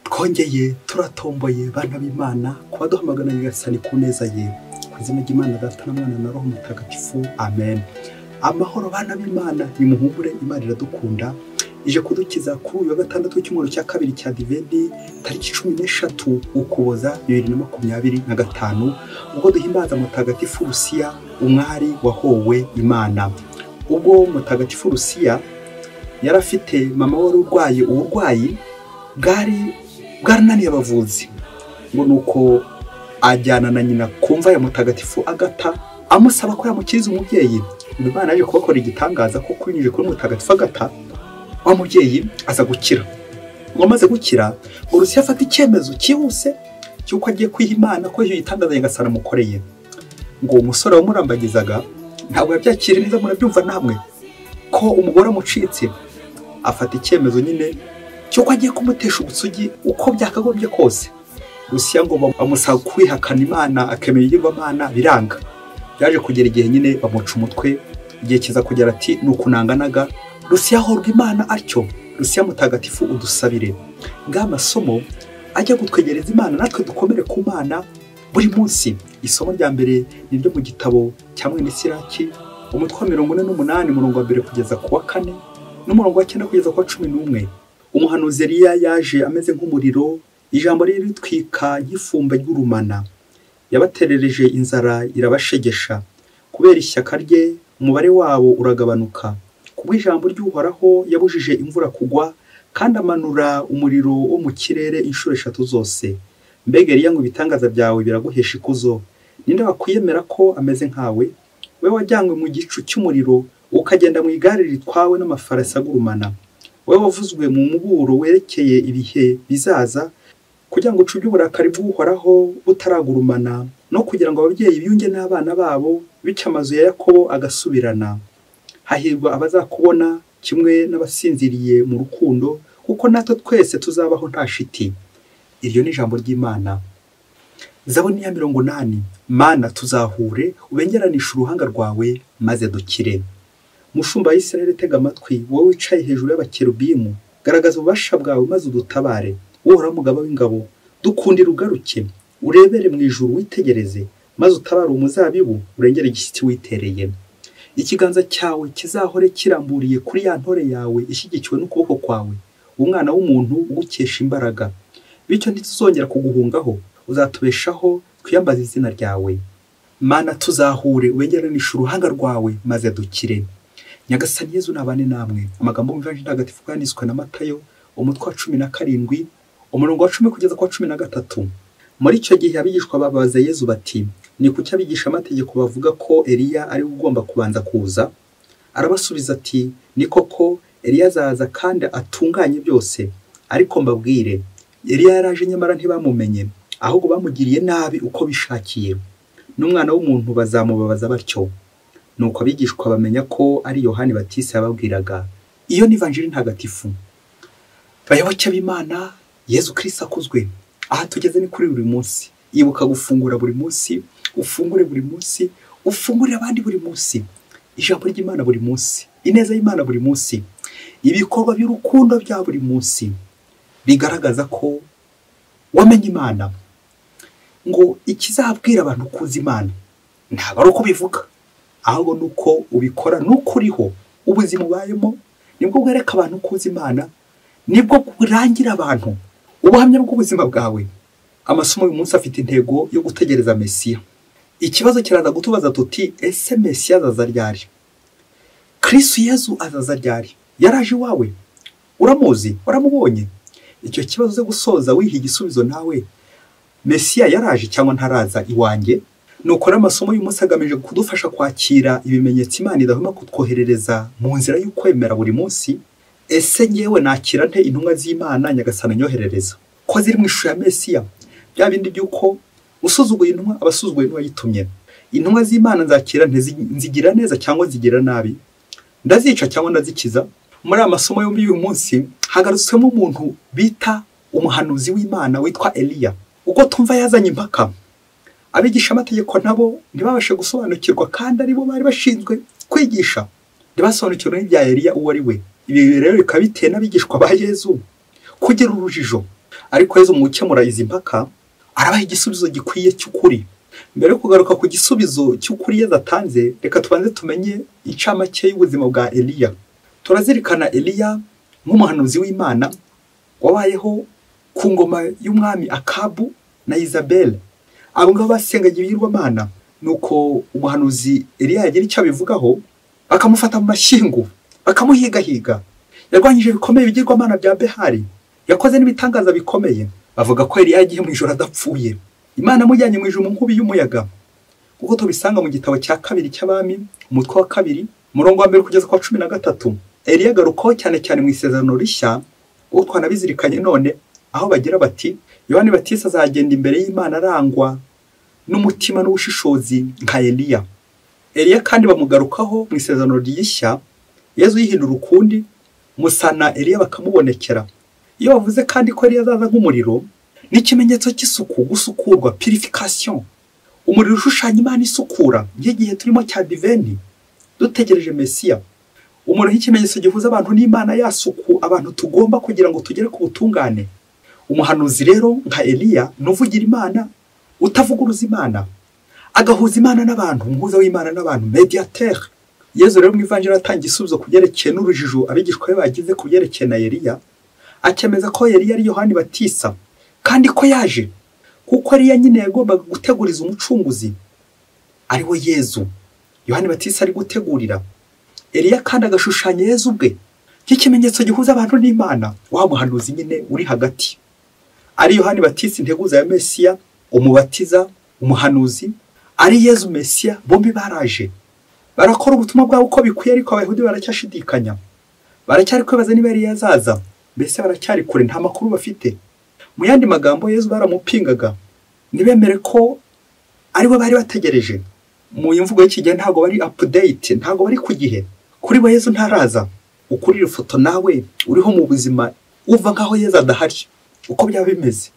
twongeye turatomboye bana b'Imana kuba duhamagana Nyagasani ku neza ye ku izina ry'Imana Data na Mwana na Roho Mutagatifu amen. Amahoro bana b'Imana, nimuhumure, Imana iradukunda, ije kudukiza kuri uyu wa gatandatu w'icyumweru cya kabiri cya Adventi tariki 13 Ukuboza 2025, ubwo duhimbaza Mutagatifu Lucia, umwari wahowe Imana. Ubwo Mutagatifu Lucia yarafite mama wari urwaye uburwayi bwarananiye abavuzi, ngo nuko ajyana na nyina kumva ya Mutagatifu Agata amusaba ko yamukiriza umubyeyi. Imana yaje kubakora igitangaza ko kubinyuje kuri Mutagatifu Agata wa mubyeyi aza gukira. Ngo amaze gukira, Lucia afata icyemezo cyihuse cyuko agiye kwiha Imana ko yitangaza Nyagasani amukoreye. Ngo umusore wamurambagizaga ntabwo yabyakira neza, murabyumva namwe ko umugore amucitse. Afata icyemezo nyine cyuko agiye kumutesha ubusugi uko byakagombye kose. Lucia ngo bamusaba kwihakana Imana, akemera igirwamana, biranga. Yaje kugera igihe nyine bamuca umutwe, igihe kiza kugera ati nukunanganaga. Lucia ahorwa Imana atyo. Lucia Mutagatifu udusabire. Ngamasomo ajya gutwegereza Imana, natwe dukomere ku Mana buri munsi. Isomo rya mbere ni ryo mu gitabo cya Mwene Siraki, umutwe wa 48 umurongo wa 1 kugeza ku wa 4 n'umurongo wa 9 kugeza ku wa 11. Umuhanuzi Eliya yaje ameze nk'umuriro, ijambo riri ritwika nk'ifumba ry'urumana. Yabaterereje inzara irabashegesha, kubera ishyaka rye umubare wabo uragabanuka. Kubwo ijambo ry'Uhoraho yabujije imvura kugwa, kandi amanura umuriro wo mu kirere inshuro 3 zose. Mbega Eliya, ngo ibitangaza byawe biraguhesha ikuzo. Ninde wakwiyemera ko ameze nkawe, we wajyanywe mu gicu cy'umuriro ukagenda mu igare ritwawe n'amafarasi agurumana? We wavuzwe mu muburo werekeye ibihe bizaza, kugira ngo ucubye uburakari bw'Uhoraho butaragurumana, no kugira ngo ababyeyi biyunge n'abana babo, bityo amazu ya Yakobo agasubirana. Hahirwa abazakubona kimwe n'abasinziriye mu rukundo, kuko natwe twese tuzabaho nta shiti. Iryo ni ijambo ry'Imana. Zaburi ya 80. Mana tuzahure, ubengeranisha uruhanga rwawe maze dukire. Mushumba wa Isirayeli, tega amatwi, wowe wicaye hejuru y'abakerubimu, garagaza ububasha bwawe maze udutabare. Uhoraho mugaba w'ingabo, dukundira ugaruke, urebere mu ijuru witegereze, maze utabare umuzabibu, urengere igishyitsi witereye. Ikiganza cyawe kizahore kiramburiye kuri ya ntore yawe ishyigikiwe n'ukuboko kwawe, umwana w'umuntu ugukesha imbaraga. Bityo ntituzongera kuguhungaho, uzatubeshaho twiyambaza izina ryawe. Mana tuzahure, ubengeranisha uruhanga rwawe maze dukire. Nyagasani Yezu nabane namwe. Amagambo y'Ivanjili ntagatifu yanditswe na Matayo, umutwe wa 17 umurongo wa 10 kugeza ku wa 13. Muri icyo gihe abigishwa babaza Yezu bati, ni kuki abigisha amategeko bavuga ko Eliya ari ugomba kubanza kuza? Arabasubiza ati, ni koko Eliya azaza kandi atunganye byose. Ariko mbabwire, Eliya yaraje nyamara ntibamumenye, ahubwo bamugiriye nabi uko bishakiye. N'umwana w'umuntu bazamubabaza batyo. Nuko abigishwa bamenya ko ari Yohani Batista yababwiraga. Iyo ni Ivanjili ntagatifu. Bayoboke b'Imana, Yezu Kristo akuzwe. Aha tugeze ni kuri buri munsi. Ibuka gufungura buri munsi, ufungure buri munsi, ufungurire abandi buri munsi. Ijambo ry'Imana buri munsi, ineza y'Imana buri munsi, ibikorwa by'urukundo bya buri munsi bigaragaza ko wamenye Imana. Ngo ikizabwira abantu kuza Imana ntabwo ari uko bivuga, ahubwo nuko ubikora, nuko uriho. Ubuzima ubayemo nibwo bwereka abantu kuza Imana, nibwo burangira abantu ubuhamya bw'ubuzima bwawe. Amasomo uyu munsi afite intego yo gutegereza Mesiya. Ikibazo kiraza gutubaza tuti, ese Mesiya azaza ryari? Kristo Yezu azaza ryari? Yaraje iwawe? Uramuzi? Waramubonye? Icyo kibazo zo gusoza wiha igisubizo nawe. Mesiya yaraje cyangwa ntaraza iwanjye? Nuko amasomo uyu munsi agamije kudufasha kwakira ibimenyetso Imana idahwema kutwoherereza mu nzira y'ukwemera buri munsi. Ese nyewe nakira nte intumwa z'Imana Nyagasani anyoherereza ko ziri mu ishusho ya Mesiya? Bya bindi by'uko usuzuguye intumwa abasuzuguye n'uwayitumye. Intumwa z'Imana nzakira nte, nzigira neza cyangwa zigira nabi? Ndazica cyangwa ndazikiza? Muri amasomo yombi y'uyu munsi hagarutswemo umuntu bita umuhanuzi w'Imana witwa Eliya. Uko tumva yazanye impaka, abigisha amategeko nabo ntibabashe gusobanukirwa, kandi aribo bari bashinzwe kwigisha. Ntibasobanukirwe n'ibya Eliya uwo ari we. Ibi rero bikaba biteye n'abigishwa ba Yezu kugira urujijo. ariko Yezu mu gukemura izi mpaka arabaha igisubizo gikwiye cy'ukuri. Mbere yo kugaruka ku gisubizo cy'ukuri Yezu atanze, reka tubanze tumenye incamake y'ubuzima bwa Eliya. Turazirikana Eliya nk'umuhanuzi w'Imana wabayeho ku ngoma y'umwami Akabu na Isabelle. Abo ngabo basengaga ibigirwamana. Nuko umuhanuzi Eliya yagira icyo abivugaho, bakamufata mu mashyingu, bakamuhigahiga. Yarwanyije bikomeye ibigirwamana bya Behali, yakoze n'ibitangaza bikomeye. Bavuga ko Eliya yagiye mu ijoro adapfuye, Imana amujyanye mu ijuru mu nkubi y'umuyaga. Kuko tubisanga mu gitabo cya kabiri cy'Abami, umutwe wa 2, umurongo wa 1 kugeza kwa 13. Eliya agarukaho cyane cyane mu isezerano rishya, uwo twanabizirikanye none, aho bagira bati Yohani Batista azagenda imbere y'Imana arangwa n'umutima n'ubushishozi nka Eliya. Eliya kandi bamugarukaho mu isezerano rishya, Yezu yihindura ukundi, musana Eliya bakamubonekera. Iyo bavuze kandi ko Eliya azaza nk'umuriro, ni ikimenyetso cy'isuku, gusukurwa, purification. Umuriro ushushanya Imana isukura, nk'igihe turimo cya diveni dutegereje Mesiya. Umuriro nk'ikimenyetso gihuza abantu n'Imana yasuku abantu tugomba kugira ngo tugere ku butungane. Umuhanuzi rero nka Eliya nuvugira Imana, utavuguruza Imana, agahuza Imana n'abantu, umuhuza w'Imana n'abantu, mediateur. Yezu rero mu Ivanjiri atanga isubizo kubyerekeye n'urujijo abigishwa be bagize kubyerekeye na Eliya, akemeza ko Eliya ari Yohani Batista, kandi ko yaje kuko Eliya nyine yagombaga guteguriza umucunguzi ari we Yezu. Yohani Batista ari gutegurira Eliya kandi agashushanya Yezu ubwe nk'ikimenyetso gihuza abantu n'Imana. Wa muhanuzi nyine uri hagati ari Yohani Batista, integuza ya Mesiya, umubatiza, umuhanuzi, ari Yezu Mesiya. Bombi baraje barakora ubutumwa bwabo uko bikwiye, ariko Abayahudi baracyashidikanya, baracyari kwibaza niba Eliya azaza, mbese baracyari kure, nta makuru bafite. Mu yandi magambo Yezu baramupingaga, ntibemere ko ari bo bari bategereje. Mu imvugo y'iki gihe ntago bari update, ntago bari ku gihe. Kuri bo Yezu ntaraza. Ukurira ifoto nawe uriho mu buzima uva nkaho Yezu adahari, uko byaba bimeze.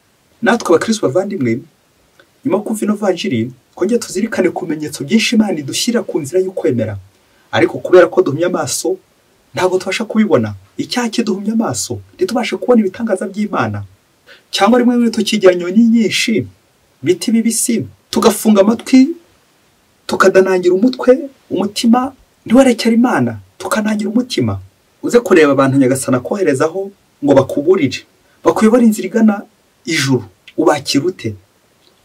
Natwe abakristo bavandimwe, nyuma kumva ino vanjiri, kongera tuzirikane kumenyetso byinshi Imana idushyira ku nzira y'ukwemera, ariko kubera ko duhumye amaso ntabwo tubasha kubibona. Icyaha kiduhumye amaso ntitubashe kubona ibitangaza by'Imana, cyangwa rimwe muri tukigira nyoni nyinshi, biti bibisi, tugafunga amatwi, tukadanangira umutwe, umutima ntiwerekere Imana, tukanangira umutima. Uze kureba abantu Nyagasana koherezaho ngo bakuburire, bakuyobora inzira igana ijuru, ubakira ute?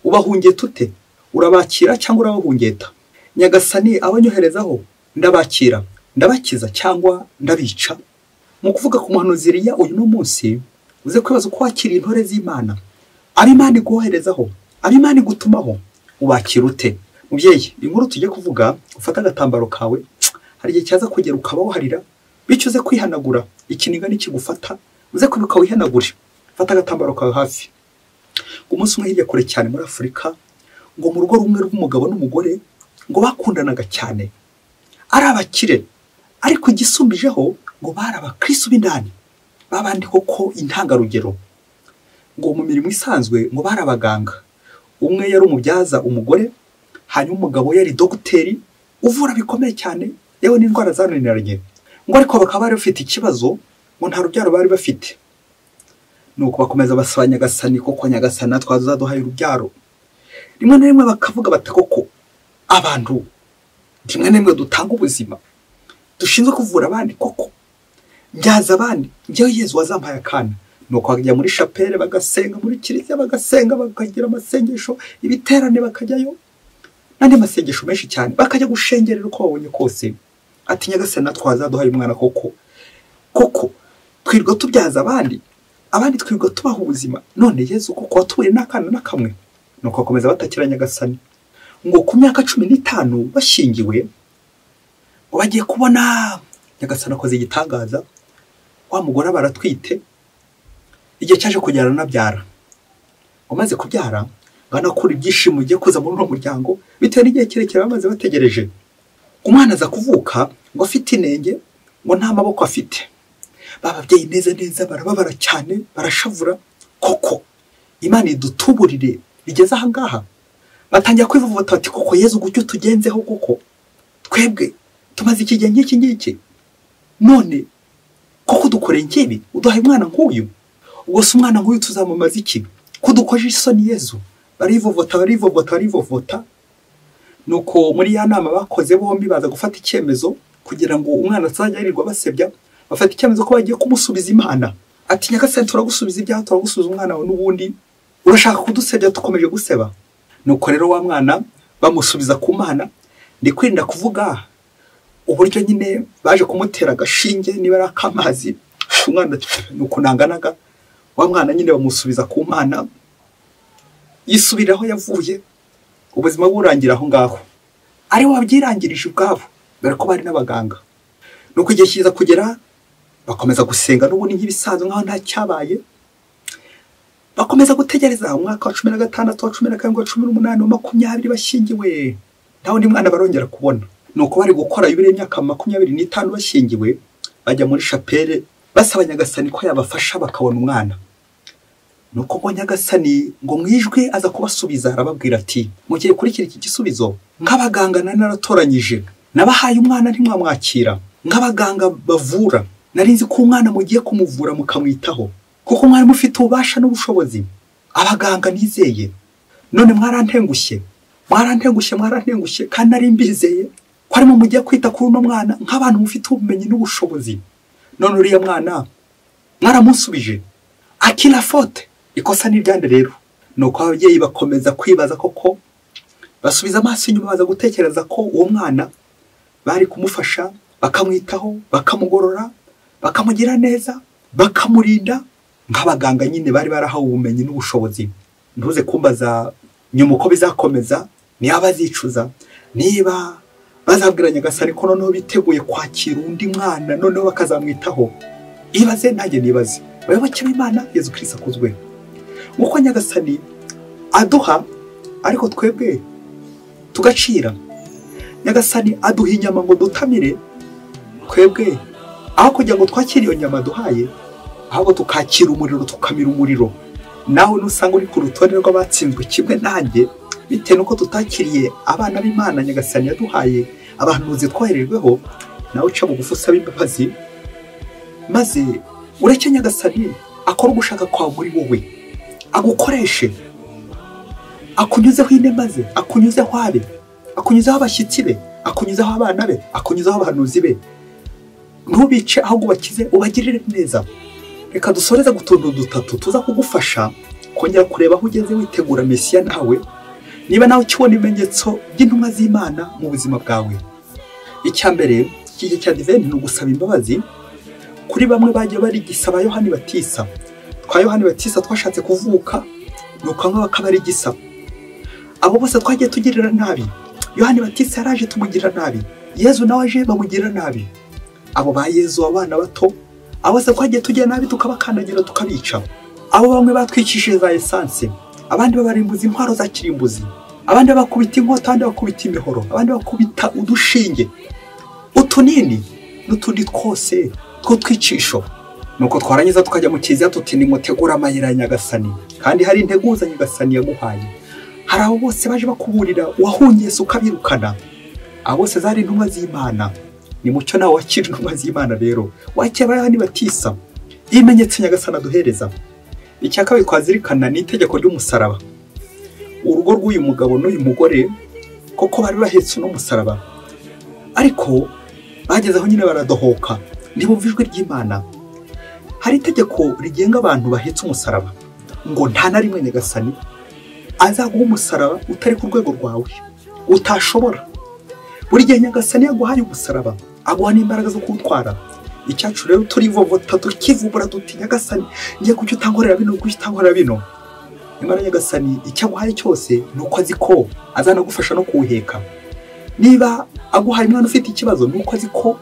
Ubahungeta ute? Urabakira cyangwa urabahungeta? Nyagasani abanyoherezaho, ndabakira, ndabakiza cyangwa ndabica? Mu kuvuga ku muhanuzi Eliya uyu no munsi, uze kwibaza uko wakira intore z'Imana, ab'Imana iguherezaho, ab'Imana igutumaho, ubakira ute? Mubyeyi, inkuru tujye kuvuga, ufata agatambaro kawe, hari igihe cyaza kugera ukabaho harira, bityo uze kwihanagura, ikiniga nikigufata, uze kubibuka wihanagure. Fata agatambaro kawe hafi. Umunsi umwe hirya kure cyane muri Afurika, ngo mu rugo rumwe rw'umugabo n'umugore, ngo bakundanaga cyane, ari abakire, ariko igisumbijeho ngo bari abakristo b'indani, babandi koko intangarugero. Ngo mu mirimo isanzwe ngo bari abaganga, umwe yari umubyaza umugore, hanyuma umugabo yari dogiteri uvura bikomeye cyane, yewe n'indwara zananiranye. Ngo ariko bakaba bari bafite ikibazo, ngo nta rubyaro bari bafite. Nuko bakomeza basaba Nyagasani, koko Nyagasani twazaduhaye urubyaro. Rimwe na rimwe bakavuga bati koko abantu rimwe na rimwe dutanga ubuzima, dushinzwe kuvura abandi, koko mbyaza abandi, njyewe Yezu wazampaye akana. Nuko bajya muri chapelle bagasenga, muri kiliziya bagasenga, bakagira amasengesho, ibiterane bakajyayo, nandi masengesho menshi cyane, bakajya gushengerera uko babonye kose. Ati Nyagasani twazaduhaye umwana, koko twirwa tubyaza abandi twirwa tubaha ubuzima, none Yezu koko watuye n'akana nakamwe. Nuko bakomeza batakira Nyagasani. Ngo ku myaka 15 bashingiwe, ngo bagiye kubona Nyagasani akoze igitangaza, wa mugore baratwite, igihe cyaje kujyana nabyara. Umaze kubyara, banakura ibyishimo ugiye kuza muri uno muryango, bitewe n'igihe kirekire bamaze bategereje. Umwana aza kuvuka ngo afite inenge, ngo nta maboko afite. Bababyeyi neza barababara cyane, barashavura. Koko Imana idutuburire bigeze aha ngaha. Batangira kwivuvota bati koko Yezu gucyo tugenzeho, koko twebwe tumaze iki gihe ngiki, none koko dukore ngibi, uduhaye umwana nk'uyu. ubwo se umwana nk'uyu tuzamumaza iki kudukoje isoni Yezu barivovota nuko muri ya nama bakoze bombi baza gufata icyemezo kugira ngo umwana azajya yirirwa basebya bafata icyemezo ko bagiye kumusubiza Imana ati Nyagasani turagusubiza ibyaha turagusubiza umwana wawe n'ubundi urashaka kudusebya tukomeje guseba nuko rero wa mwana bamusubiza ku Mana ndi kwirinda kuvuga uburyo nyine baje kumutera agashinge niba ari akamazi umwana nuko nanganaga wa mwana nyine bamusubiza ku Mana yisubiraho yavuye ubuzima burangira aho ngaho ari wabyirangirije ubwabo dore ko bari n'abaganga nuko igihe kiza kugera bakomeza gusenga n'ubundi nk'ibisanzwe nkaho nta cyabaye bakomeza gutegereza umwaka wa 16 wa 17 wa 18 wa 20 bashyingiwe nta wundi mwana barongera kubona nuko bari gukora yubire imyaka 25 bashyingiwe bajya muri chapelle basaba Nyagasani ko yabafasha bakabona umwana nuko ngo Nyagasani ngo mwijwe aza kubasubiza arababwira ati mugiye kurikira iki gisubizo nk'abaganga naratoranyije nabahaye umwana ntimwamwakira nk'abaganga bavura narinzi ko umwana mugiye kumuvura mukamwitaho kuko mwari mufite ububasha n'ubushobozi abaganga nizeye none mwarantengushye kandi nari mbizeye ko arimo mugiye kwita kuri uno mwana nk'abantu mufite ubumenyi n'ubushobozi none uriya mwana mwaramusubije akila faute ikosa ni ryande rero nuko ababyeyi bakomeza kwibaza koko basubiza amaso inyuma baza gutekereza ko uwo mwana bari kumufasha bakamwitaho bakamugorora bakamugira neza bakamurinda nk'abaganga nyine bari barahawe ubumenyi n'ubushobozi ntuze kumbaza nyuma uko bizakomeza niba bazicuza niba bazabwira Nyagasani ko noneho biteguye kwakira undi mwana noneho bakazamwitaho ibaze nanjye nibaze bayoboke b'Imana Yezu Kristo akuzwe uko Nyagasani aduha ariko twebwe tugacira Nyagasani aduha inyama ngo dutamire twebwe aho kugira ngo twakire iyo nyama duhaye ahubwo tukakira umuriro tukamira umuriro nawe nusanga uri ku rutonde rw'abatsinzwe kimwe nanjye bitewe nuko tutakiriye abana b'Imana Nyagasani yaduhaye abahanuzi twoherejweho nawe uca bugufi usaba imbabazi maze ureke Nyagasani akora ugushaka kwawe muri wowe agukoreshe akunyuzeho inema ze akunyuzeho abe akunyuzeho abashyitsi be akunyuzeho abana be akunyuzeho abahanuzi be ntubice ahubwo bakize ubagirire neza reka dusoreze gutundu dutatu tuza kugufasha kongera kureba aho ugeze witegura Mesiya nawe niba nawe ukibona ibimenyetso by'intumwa z'Imana mu buzima bwawe icyambere kije cya Advent ni ugusaba imbabazi kuri bamwe bagiye bari gisaba Yohani Batisa Yohani Batisa twashatse kuvuka nuko nk'aba kabari gisa abo bose twagiye tugirira nabi Yohani Batisa yaraje tumugira nabi Yezu nawe aje bamugira nabi abo ba Yezu abana bato abo se twagiye tugiye nabi tukabakandagira tukabica abo bamwe batwikishije za essence abandi babarimbuza intwaro za kirimbuzi abandi bakubita inkota abandi bakubita imihoro abandi bakubita udushinge utunini n'utundi twose two twicisho nuko twarangiza tukajya mu kiziya tuti ni mutegura amayira ya Nyagasani kandi hari integuza Nyagasani yaguhaye hari abo bose baje bakuburira wahungiye ukabirukana abo bose zari intumwa z'Imana ni mucyo nawe wakira intumwa z'Imana rero wakeba Yohani Batisa ibimenyetso Nyagasani aduhereza icyaka kwazirikana ni itegeko ry'umusaraba urugo rw'uyu mugabo n'uyu mugore koko bari bahetse no musaraba ariko bageze aho nyine baradohoka ntibumvijwe ry'Imana hari itegeko rigenga abantu bahetse umusaraba ngo nta na rimwe Nyagasani azaguha umusaraba utari ku rwego rwawe utashobora buri gihe Nyagasani yaguhaye umusaraba aguha n'imbaraga zo kuwutwara icyacu rero turivovota tukivubura duti Nyagasani ngiye kucyo utankorera bino kucyo utankorera bino Imana Nyagasani icyaguhaye cyose nuko azi ko azanagufasha no kuwuheka niba aguhaye umwana ufite ikibazo nuko azi ko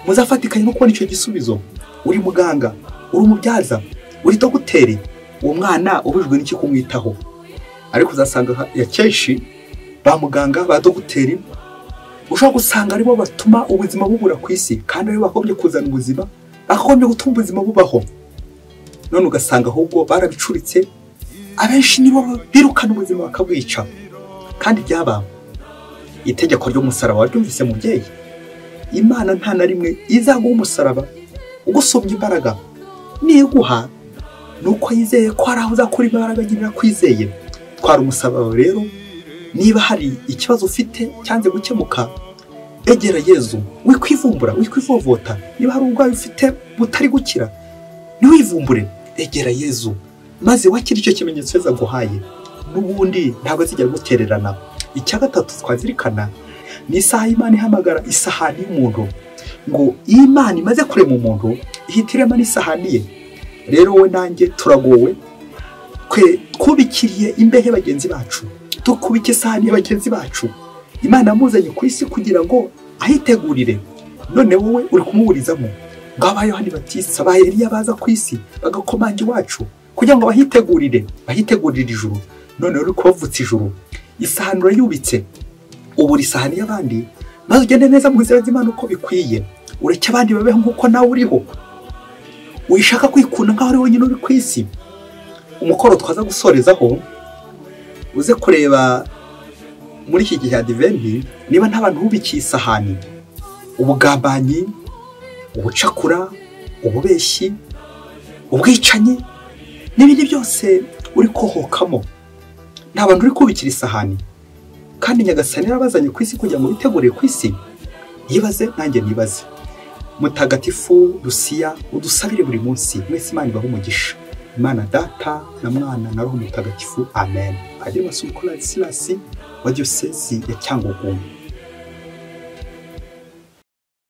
muzafatikanye no kubona icyo gisubizo uri muganga uri umubyaza uri dogiteri uwo mwana ubujwe n'iki kumwitaho ariko uzasanga ya kenshi ba muganga ba dogiteri ushaka gusanga aribo batuma ubuzima bubura ku isi kandi aribo bakombye kuzana ubuzima bakombye gutuma ubuzima bubaho none ugasanga ahubwo barabicuritse abenshi nibo birukana ubuzima bakabwica kandi byaba itegeko ry'umusaraba waryumvise mubyeyi Imana nta na rimwe izaguha umusaraba ugusumbya imbaraga niguha nuko yizeye ko hari aho uzakura imbaraga agirira kwizeye. Twara umusaraba rero, niba hari ikibazo ufite cyanze gukemuka, egera Yezu, wikwivumbura, wikwivovota. Niba hari ubwawe ufite butari gukira, ntiwivumbure, egera Yezu maze wakira icyo kimenyetso Yezu aguhaye. N'ubundi ntabwo azigera gutererana. Icya gatatu twazirikana ni isaha Imana ihamagara isahani y'umuntu, ngo Imana imaze kurema umuntu ihitiremo n'isahani ye. Rero we nanjye turagowe, twubikiriye imbehe bagenzi bacu, tukubike isahani ya bagenzi bacu. Imana yamuzanye ku isi kugira ngo ahitegurire, none wowe uri kumuburizamo. Ngaba Yohani Batista, ba Eliya baza ku isi bagakomanga iwacu kugira ngo bahitegurire ijuru, none uri kubavutsa ijuru. Isahani urayubitse, ubura isahani y'abandi, maze ugende neza mu nzira z'Imana uko bikwiye. Ureke abandi babeho nk'uko nawe uriho, wishaka kwikunda nk'aho uri wenyine uri ku isi. Umukoro twaza gusorezaho, uze kureba muri iki gihe Adventi niba nta bantu bubikiye isahani, ubugambanyi, ubucakura, ububeshyi, ubwicanyi n'ibindi byose uri kohokamo. Nta bantu uri kubikira isahani, kandi Nyagasani yarabazanye ku isi kugira ngo bitegurire ku isi. Yibaze nanjye nibaze. Mutagatifu Lucia, udusabire buri munsi. Mwese Imana ibahe umugisha. Imana Data na Mwana na Roho Mutagatifu. Amen. Padiri Masumbuko Ladislas wa Diyosezi ya Cyangugu.